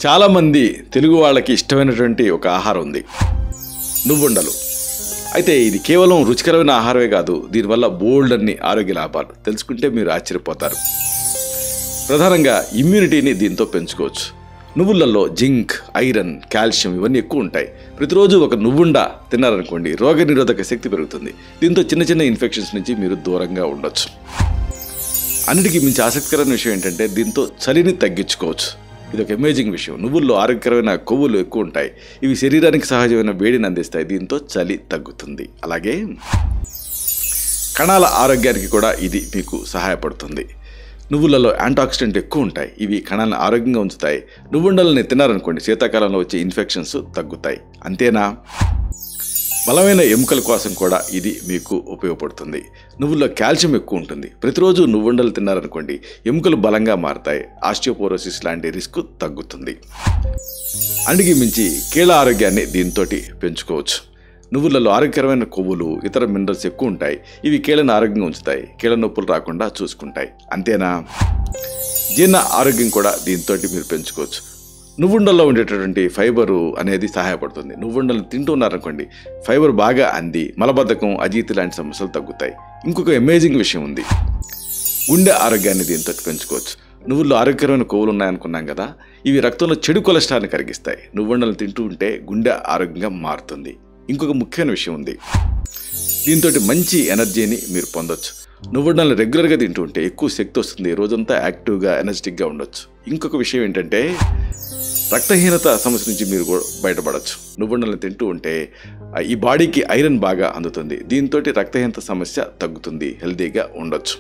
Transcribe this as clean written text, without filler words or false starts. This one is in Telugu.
చాలామంది తెలుగు వాళ్ళకి ఇష్టమైనటువంటి ఒక ఆహారం ఉంది, నువ్వుండలు. అయితే ఇది కేవలం రుచికరమైన ఆహారమే కాదు, దీనివల్ల బోల్డ్ అన్ని ఆరోగ్య లాభాలు తెలుసుకుంటే మీరు ఆశ్చర్యపోతారు. ప్రధానంగా ఇమ్యూనిటీని దీంతో పెంచుకోవచ్చు. నువ్వులలో జింక్, ఐరన్, కాల్షియం ఇవన్నీ ఎక్కువ ఉంటాయి. ప్రతిరోజు ఒక నువ్వుండ తిన్నారనుకోండి, రోగనిరోధక శక్తి పెరుగుతుంది. దీంతో చిన్న చిన్న ఇన్ఫెక్షన్స్ నుంచి మీరు దూరంగా ఉండొచ్చు. అన్నిటికీ మించి ఆసక్తికరమైన విషయం ఏంటంటే దీంతో చలిని తగ్గించుకోవచ్చు. ఇది ఒక అమేజింగ్ విషయం. నువ్వుల్లో ఆరోగ్యకరమైన కొవ్వులు ఎక్కువ ఉంటాయి. ఇవి శరీరానికి సహజమైన వేడిని అందిస్తాయి. దీంతో చలి తగ్గుతుంది. అలాగే కణాల ఆరోగ్యానికి కూడా ఇది మీకు సహాయపడుతుంది. నువ్వులలో యాంటాక్సిడెంట్ ఎక్కువ ఉంటాయి. ఇవి కణాలను ఆరోగ్యంగా ఉంచుతాయి. నువ్వుండలని తిన్నారనుకోండి, శీతాకాలంలో వచ్చే ఇన్ఫెక్షన్స్ తగ్గుతాయి. అంతేనా, బలమైన ఎముకల కోసం కూడా ఇది మీకు ఉపయోగపడుతుంది. నువ్వుల్లో కాల్షియం ఎక్కువ ఉంటుంది. ప్రతిరోజు నువ్వుండలు తిన్నారనుకోండి, ఎముకలు బలంగా మారుతాయి. ఆస్టియోపోరోసిస్ లాంటి రిస్క్ తగ్గుతుంది. అన్నిటికీ మించి కీళ్ళ ఆరోగ్యాన్ని దీంతో పెంచుకోవచ్చు. నువ్వులలో ఆరోగ్యకరమైన కొవ్వులు, ఇతర మినరల్స్ ఎక్కువ ఉంటాయి. ఇవి కీళ్ళను ఆరోగ్యంగా ఉంచుతాయి. కీళ్ళ నొప్పులు రాకుండా చూసుకుంటాయి. అంతేనా, జీర్ణ ఆరోగ్యం కూడా దీంతో మీరు పెంచుకోవచ్చు. నువ్వుండల్లో ఉండేటటువంటి ఫైబరు అనేది సహాయపడుతుంది. నువ్వుండలు తింటున్నారనుకోండి, ఫైబర్ బాగా అంది మలబద్ధకం, అజీర్తి లాంటి సమస్యలు తగ్గుతాయి. ఇంకొక అమేజింగ్ విషయం ఉంది, గుండె ఆరోగ్యాన్ని దీంతో పెంచుకోవచ్చు. నువ్వుల్లో ఆరోగ్యకరమైన కొవ్వులు ఉన్నాయనుకున్నాం కదా, ఇవి రక్తంలో చెడు కొలెస్ట్రాల్ని కరిగిస్తాయి. నువ్వుండలు తింటూ ఉంటే గుండె ఆరోగ్యంగా మారుతుంది. ఇంకొక ముఖ్యమైన విషయం ఉంది, దీంతో మంచి ఎనర్జీని మీరు పొందొచ్చు. నువ్వుండలను రెగ్యులర్గా తింటూ ఉంటే ఎక్కువ శక్తి వస్తుంది. రోజంతా యాక్టివ్గా, ఎనర్జెటిక్గా ఉండొచ్చు. ఇంకొక విషయం ఏంటంటే రక్తహీనత సమస్య నుంచి మీరు బయటపడవచ్చు. నువ్వుండలను తింటూ ఉంటే ఈ బాడీకి ఐరన్ బాగా అందుతుంది. దీంతో రక్తహీనత సమస్య తగ్గుతుంది. హెల్తీగా ఉండొచ్చు.